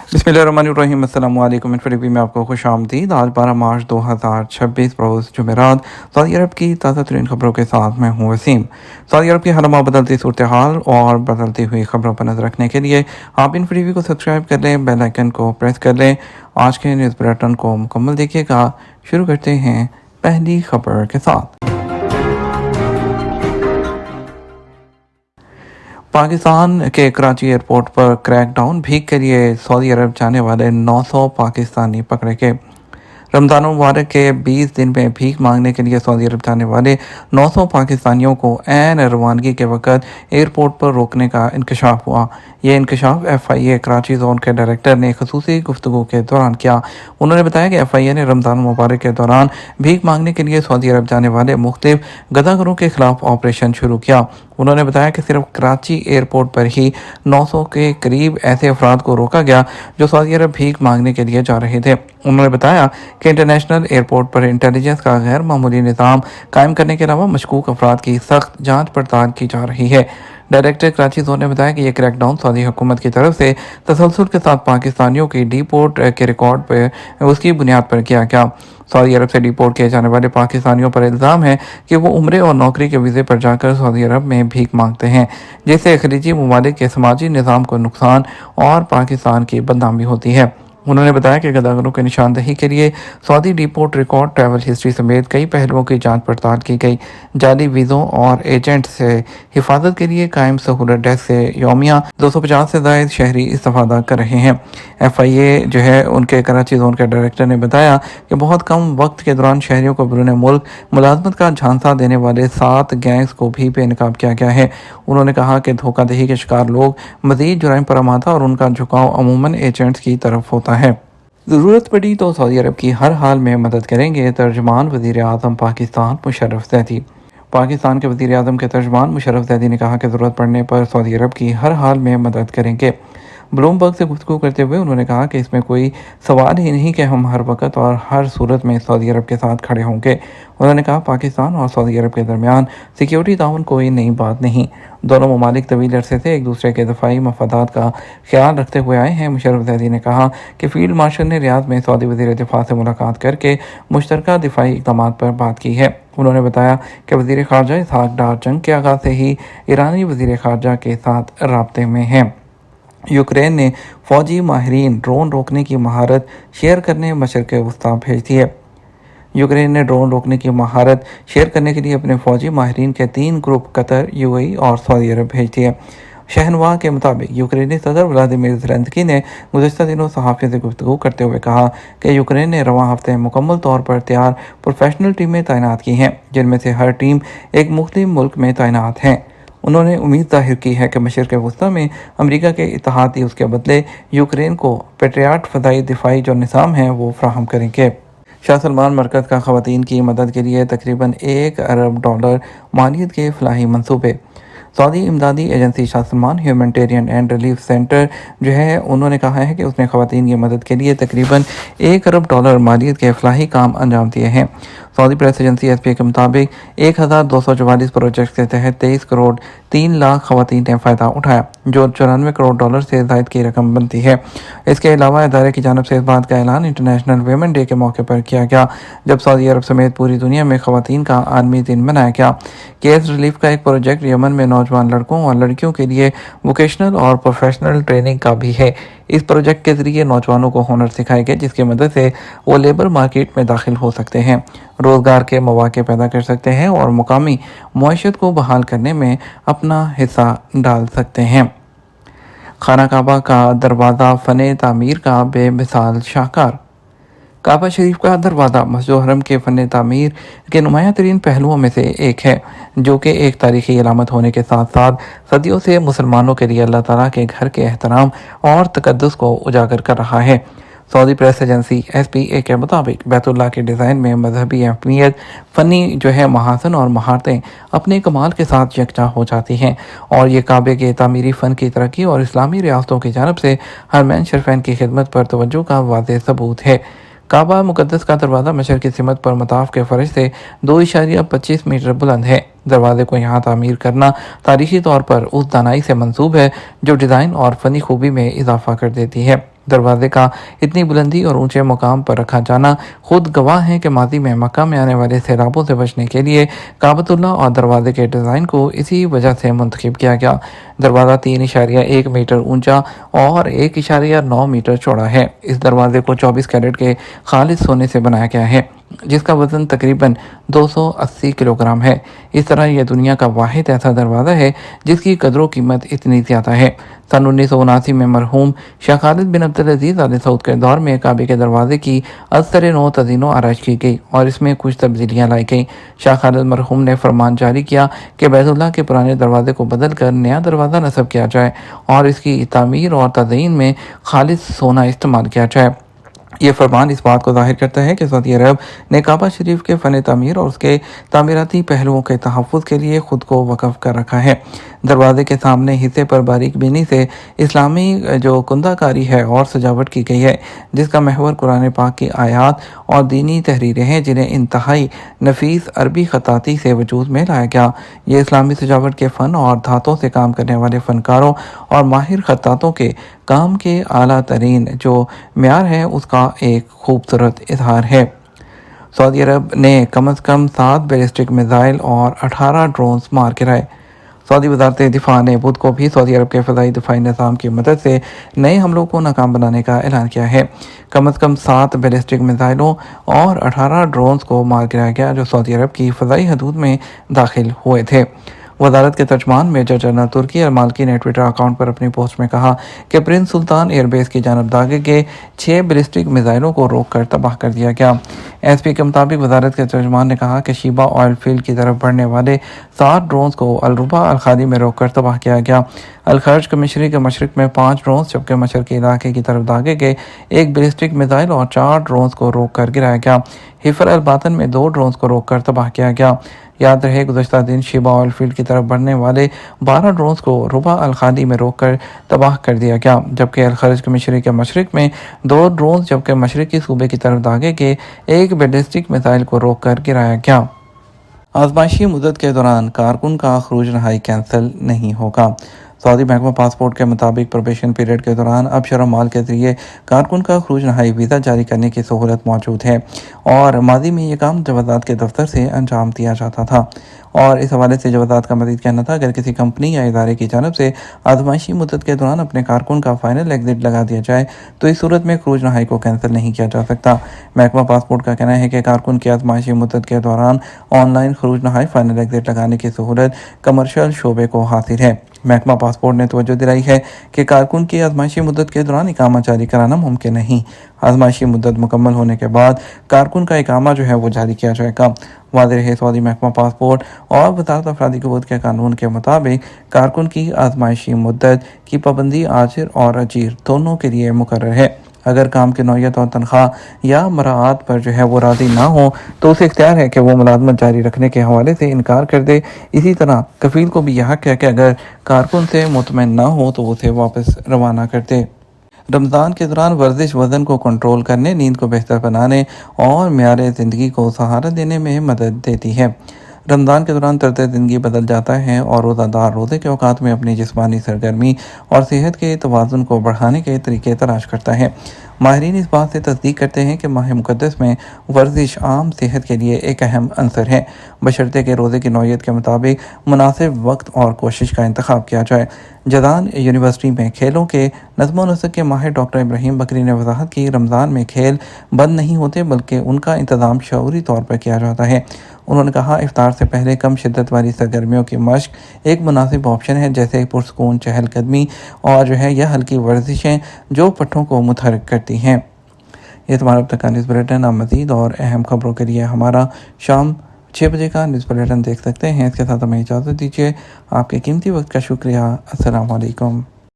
बिस्मिल्लाहिर्रहमानिर्रहीम। अस्सलाम वालेकुम। इन्फोटीवी में आपको खुश आमदीद। आज 12 मार्च 2026 रोज़ जुमेरात सऊदी अरब की ताज़ा तरीन खबरों के साथ मैं हूँ वसीम। सऊदी अरब की हर बदलती सूरत हाल और बदलती हुई खबरों पर नजर रखने के लिए आप इन्फोटीवी को सब्सक्राइब कर लें, बेल आइकन को प्रेस कर लें। आज के न्यूज़ बुलेटिन को मुकम्मल देखिएगा। शुरू करते हैं पहली खबर के साथ। पाकिस्तान के कराची एयरपोर्ट पर क्रैकडाउन, भीख के लिए सऊदी अरब जाने वाले 900 पाकिस्तानी पकड़े गए। रमज़ान मुबारक के 20 दिन में भीख मांगने के लिए सऊदी अरब जाने वाले 900 पाकिस्तानियों को ऐन रवानगी के वक़्त एयरपोर्ट पर रोकने का इंकशाफ हुआ। ये इंकशाफ FIA कराची जोन के डायरेक्टर ने खसूसी गुफ्तगू के दौरान किया। उन्होंने बताया कि FIA ने रमज़ान मुबारक के दौरान भीख मांगने के लिए सऊदी अरब जाने वाले मुख्तलिफ गदागरों के खिलाफ ऑपरेशन शुरू किया। उन्होंने बताया कि सिर्फ कराची एयरपोर्ट पर ही 900 के करीब ऐसे अफराद को रोका गया जो सऊदी अरब भीख मांगने के लिए जा रहे थे। उन्होंने बताया कि इंटरनेशनल एयरपोर्ट पर इंटेलिजेंस का गैर मामूली निज़ाम कायम करने के अलावा मशकूक अफराद की सख्त जांच पड़ताल की जा रही है। डायरेक्टर कराची जोन ने बताया कि यह क्रैकडाउन सऊदी हुकूमत की तरफ से तसलसल के साथ पाकिस्तानियों की डिपोर्ट के रिकॉर्ड पर उसकी बुनियाद पर किया गया। सऊदी अरब से डिपोर्ट किए जाने वाले पाकिस्तानियों पर इल्ज़ाम है कि वो उम्रे और नौकरी के वीज़े पर जाकर सऊदी अरब में भीख मांगते हैं, जिससे खलीजी ममालिक के समाजी निज़ाम को नुकसान और पाकिस्तान की बदनामी होती है। उन्होंने बताया कि गदागरों की निशानदही के लिए Saudi deport record, travel history समेत कई पहलुओं की जांच पड़ताल की गई। जाली वीज़ों और एजेंट से हिफाजत के लिए कायम सहूलत डेस्क से यौमिया 250 से ज़ायद शहरी इस्तेफादा कर रहे हैं। FIA जो है उनके कराची जोन के डायरेक्टर ने बताया कि बहुत कम वक्त के दौरान शहरियों को बैरून मुल्क मुलाजमत का झांसा देने वाले 7 गैंग्स को भी बेनकाब किया गया है। उन्होंने कहा कि धोखाधही के शिकार लोग मज़ीद जुराइम पर आमादा और उनका झुकाव अमूमन एजेंट्स की तरफ होता है। ज़रूरत पड़ी तो सऊदी अरब की हर हाल में मदद करेंगे, तर्जमान वज़ीर आज़म पाकिस्तान मुशर्रफ ज़ैदी। पाकिस्तान के वज़ीर आज़म के तर्जमान मुशर्रफ ज़ैदी ने कहा कि ज़रूरत पड़ने पर सऊदी अरब की हर हाल में मदद करेंगे। ब्लूमबर्ग से गुफ्तगू करते हुए उन्होंने कहा कि इसमें कोई सवाल ही नहीं कि हम हर वक्त और हर सूरत में सऊदी अरब के साथ खड़े होंगे। उन्होंने कहा पाकिस्तान और सऊदी अरब के दरमियान सिक्योरिटी ताउन कोई नई बात नहीं। दोनों ममालिक तवील अरसे से एक दूसरे के दफाई मफादात का ख्याल रखते हुए आए हैं। मुशर्रफ ज़ैदी ने कहा कि फील्ड मार्शल ने रियाद में सऊदी वज़ीर दिफा से मुलाकात करके मुश्तरका दिफाई इक़दामात पर बात की है। उन्होंने बताया कि वज़ीर ख़ारजा इसहाक़ डार जंग के आगाज़ से ही ईरानी वज़ीर ख़ारजा के साथ राब्ते में हैं। यूक्रेन ने फ़ौजी माहिरीन ड्रोन रोकने की महारत शेयर करने मशरक़ वस्ता भेज दी है। यूक्रेन ने ड्रोन रोकने की महारत शेयर करने के लिए अपने फ़ौजी माहिरीन के 3 ग्रुप कतर, UAE और सऊदी अरब भेज दिए। शहनवा के मुताबिक यूक्रेनी सदर व्लादिमीर ज़ेलेंस्की ने गुज़श्ता दिनों सहाफ़ियों से गुफ्तगू करते हुए कहा कि यूक्रेन ने रवां हफ्ते मुकम्मल तौर पर तैयार प्रोफेशनल टीमें तैनात की हैं, जिनमें से हर टीम एक मुख्तलिफ मुल्क में तैनात हैं। उन्होंने उम्मीद ज़ाहिर की है कि मशरिक़ वस्ता में अमरीका के इत्तेहादी उसके बदले यूक्रेन को पेट्रियाट फ़दाई दिफाई जो निज़ाम है वो फ्राहम करेंगे। शाह सलमान मरकज़ का ख़वातीन की मदद के लिए तकरीबन $1 अरब मालियत के फलाही मंसूबे। सऊदी इमदादी agency Shah Salman humanitarian and relief centre जो है उन्होंने कहा है कि उसने ख़वातीन की मदद के लिए तकरीबन $1 अरब मालियत के फलाही काम अंजाम दिए हैं। सऊदी प्रेस एजेंसी SPA के मुताबिक 1244 प्रोजेक्ट के तहत 23 करोड़ 3 लाख ख़वातीन ने फ़ायदा उठाया, जो $94 करोड़ से ज़ायद की रकम बनती है। इसके अलावा इदारे की जानब से इस बात का ऐलान इंटरनेशनल वेमेन डे के मौके पर किया गया, जब सऊदी अरब समेत पूरी दुनिया में ख़वातीन का आलमी दिन मनाया गया। केस रिलीफ का एक प्रोजेक्ट यमन में नौजवान लड़कों और लड़कियों के लिए वोकेशनल और प्रोफेशनल ट्रेनिंग का भी है। इस प्रोजेक्ट के ज़रिए नौजवानों को हुनर सिखाए गए, जिसकी मदद से वो लेबर मार्केट में दाखिल हो सकते हैं, रोज़गार के मौक़े पैदा कर सकते हैं और मुकामी मईशत को बहाल करने में अपना हिस्सा डाल सकते हैं। खाना काबा का दरवाज़ा फ़न तामीर का बेमिसाल शाहकार। काबा शरीफ का दरवाज़ा मस्जिद हरम के फ़न तामीर के नुमायाँ तरीन पहलुओं में से एक है, जो कि एक तारीख़ी अलामत होने के साथ साथ सदियों से मुसलमानों के लिए अल्लाह ताला के घर के एहतराम और तक़द्दुस को उजागर कर रहा है। सऊदी प्रेस एजेंसी SPA के मुताबिक बैतुल्लाह के डिज़ाइन में मजहबी अहमियत, फ़नी जो है महासन और महारतें अपने कमाल के साथ यकजा हो जाती हैं, और ये काबे के तामीरी फ़न की तरक्की और इस्लामी रियासतों की जानब से हरमैन शरीफैन की खिदमत पर तवज्जो का वाज़ेह सबूत है। काबा मुक़द्दस का दरवाज़ा मशर की सिमत पर मताफ़ के फ़र्श से 2.25 मीटर बुलंद है। दरवाजे को यहाँ तामीर करना तारीख़ी तौर पर उस दानाई से मंसूब है जो डिज़ाइन और फ़नी खूबी में इजाफ़ा कर देती है। दरवाजे का इतनी बुलंदी और ऊंचे मुकाम पर रखा जाना खुद गवाह है कि माजी में मक्का में आने वाले सैलाबों से बचने के लिए काबतुल्लाह और दरवाजे के डिज़ाइन को इसी वजह से मुंतखब किया गया। दरवाज़ा 3.1 मीटर ऊंचा और 1.9 मीटर चौड़ा है। इस दरवाजे को 24 कैरेट के खालिद सोने से बनाया गया है, जिसका वजन तकरीबन 280 किलोग्राम है। इस तरह यह दुनिया का वाहिद ऐसा दरवाज़ा है जिसकी कदर कीमत इतनी ज़्यादा है। सन 1979 में मरहूम शाह खालिद बिन अब्दुल अजीज़ आल सऊद के दौर में काबे के दरवाजे की असर नौ तज़ीनो आराइश की गई और इसमें कुछ तब्दीलियाँ लाई गई। शाह खालिद मरहूम ने फरमान जारी किया कि बैतुल्लाह के पुराने दरवाजे को बदल कर नया दरवाज़ा नस्ब किया जाए और इसकी तामीर और तज़यीन में खालिद सोना इस्तेमाल किया जाए। ये फरमान इस बात को ज़ाहिर करता है कि सऊदी अरब ने काबा शरीफ के फ़न तामीर और उसके तामीराती पहलुओं के तहफ़्फ़ुज़ के लिए ख़ुद को वक़फ़ कर रखा है। दरवाजे के सामने हिस्से पर बारीक बीनी से इस्लामी जो कुंदाकारी है और सजावट की गई है, जिसका महवर कुरान पाक की आयात और दीनी तहरीरें हैं जिन्हें इंतहाई नफीस अरबी ख़ताती से वजूद में लाया गया। ये इस्लामी सजावट के फ़न और धातों से काम करने वाले फ़नकारों और माहिर ख़त्तातों के काम के आला तरीन जो म्यार है उसका एक खूबसूरत इजहार है। सऊदी अरब ने कम अज़ कम 7 बैलिस्टिक मिसाइल और 18 ड्रोन्स मार गिराए। सऊदी वज़ारत दिफा ने बुध को भी सऊदी अरब के फ़ज़ाई दिफाई निज़ाम की मदद से नए हमलों को नाकाम बनाने का ऐलान किया है। कम अज़ कम 7 बैलिस्टिक मिसाइलों और 18 ड्रोन्स को मार गिराया गया जो सऊदी अरब की फ़ज़ाई हदूद में दाखिल हुए थे। वजारत के तर्जमान मेजर जनरल तुर्की अलमाल्की ने ट्विटर अकाउंट पर अपनी पोस्ट में कहा कि प्रिंस सुल्तान एयरबेस की जानब दागे के 6 बैलिस्टिक मिसाइलों को रोक कर तबाह कर दिया गया। एसपी के मुताबिक वजारत के तर्जमान ने कहा कि शीबा ऑयल फील्ड की तरफ बढ़ने वाले 7 ड्रोन्स को अलरुबा अलखादी में रोक कर तबाह किया गया। अलखर्ज के मशरक के मशरक में 5 ड्रोन्स जबकि मशरकी इलाके की तरफ दागे गए 1 बैलिस्टिक मिसाइल और 4 ड्रोन्स को रोक कर गिराया गया। हिफर अल बातन में 2 ड्रोन्स को रोक कर तबाह किया गया। याद रहे गुज़श्ता दिन शीबा ऑयल फील्ड की तरफ बढ़ने वाले 12 ड्रोन्स को रुबा अलखादी में रोक कर तबाह कर दिया गया, जबकि अलखर्ज के मशरक में 2 ड्रोन्स जबकि मशरकी सूबे की तरफ दागे के 1 बैलिस्टिक मिसाइल को रोक कर गिराया गया। आजमाइशी मुद्दत के दौरान कारकुन का खरूज रहाई कैंसिल नहीं होगा। सऊदी महकमा पासपोर्ट के मुताबिक प्रोबेशन पीरियड के दौरान अब शरह माल के ज़रिए कारकुन का खरूज रहाई वीज़ा जारी करने की सहूलत मौजूद है और माजी में ये काम जवाज़ात के दफ्तर से अंजाम दिया जाता था। और इस हवाले से जवाज़ात का मज़ीद कहना था, अगर किसी कंपनी या इदारे की जानब से आजमाइशी मुद्दत के दौरान अपने कारकुन का फ़ाइनल एग्ज़िट लगा दिया जाए तो इस सूरत में खरूज रहाई को कैंसिल नहीं किया जा सकता। महकमा पासपोर्ट का कहना है कि कारकुन की आजमाइशी मुद्दत के दौरान ऑनलाइन खरूज रहाई फ़ाइनल एग्ज़िट लगाने की सहूलत कमर्शियल शोबे को हासिल है। महकमा पासपोर्ट ने तवज्जो दिलाई है कि कारकुन की आजमाइशी मुद्दत के दौरान इकामा जारी कराना मुमकिन नहीं। आजमाइशी मुद्दत मुकम्मल होने के बाद कारकुन का इकामा जो है वो जारी किया जाएगा। वाज़ेह रहे सऊदी महकमा पासपोर्ट और वज़ारत अफरादी कबूत के कानून के मुताबिक कारकुन की आजमाइशी मुद्दत की पाबंदी आजिर और अजीर दोनों के लिए मुकर्रर है। अगर काम की नौयत और तनख्वाह या मराआत पर जो है वो राज़ी ना हो तो उसे इख्तियार है कि वो मुलाजमत जारी रखने के हवाले से इनकार कर दे। इसी तरह कफ़ील को भी यह हक़ है कि अगर कारकुन से मुतमईन ना हो तो उसे वापस रवाना कर दे। रमज़ान के दौरान वर्जिश वज़न को कंट्रोल करने, नींद को बेहतर बनाने और म्यार ज़िंदगी को सहारा देने में मदद देती है। रमज़ान के दौरान तर्ज ज़िंदगी बदल जाता है और रोज़ादार रोज़े के औकात में अपनी जिस्मानी सरगर्मी और सेहत के तवाज़ुन को बढ़ाने के तरीके तलाश करता है। माहिरीन इस बात से तस्दीक करते हैं कि माह मुक़द्दस में वर्जिश आम सेहत के लिए एक अहम अंसर है, बशर्ते के रोज़े की नौयत के मुताबिक मुनासिब वक्त और कोशिश का इंतखाब किया जाए। जदान यूनिवर्सिटी में खेलों के नज़्म व नस्क के माहिर डॉक्टर इब्राहिम बकरी ने वजाहत की, रमज़ान में खेल बंद नहीं होते बल्कि उनका इंतज़ाम शऊरी तौर पर किया जाता है। उन्होंने कहा, इफ्तार से पहले कम शिद्दत वाली सरगर्मियों की मश्क एक मुनासिब ऑप्शन है, जैसे पुरसकून चहलकदमी और जो है यह हल्की वर्जिशें जो पट्टों को मुतहर्रिक करती हैं। ये तुम्हारा अब तक का न्यूज़ बुलेटिन। आप मज़ीद और अहम खबरों के लिए हमारा शाम 6 बजे का न्यूज़ बुलेटिन देख सकते हैं। इसके साथ हमें इजाज़त दीजिए। आपके कीमती वक्त का शुक्रिया। अस्सलाम वालेकुम।